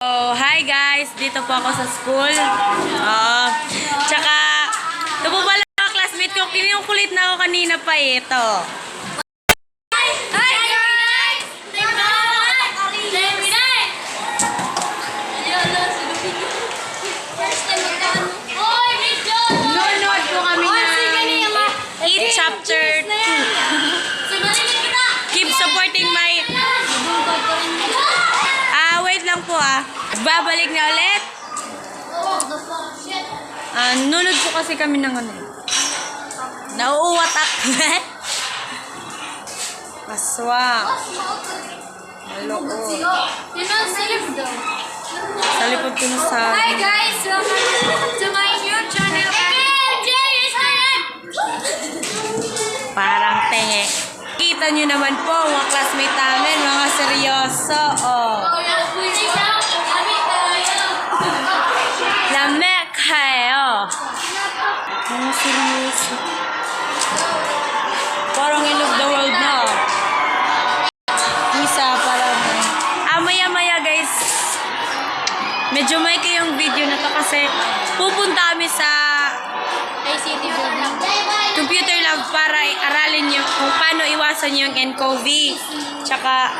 Oh, hi guys! Dito po ako sa school. Tsaka, ito po pala mga classmate ko. Kinukulit na ako kanina pa ito. Hi guys! Nunod po kami ng 8 chapter 2. Keep supporting my... wait lang po Babalik na ulit. Nunod po kasi kami ng ano. Nauuwat ako. Aswang. Maloko. Sa likod ko na sa... Hi guys! Welcome to my new channel. Parang tenge. Kita nyo naman po mga classmate namin, mga seryoso. Lamek kayo. Mga seryoso. Parang end of the world na. Isa parang... maya-maya guys. Medyo may kayong video na to kasi pupunta kami sa computer lab para aralin nyo kung paano iwasan yung nCoV. Tsaka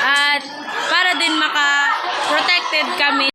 at para din maka-protected kami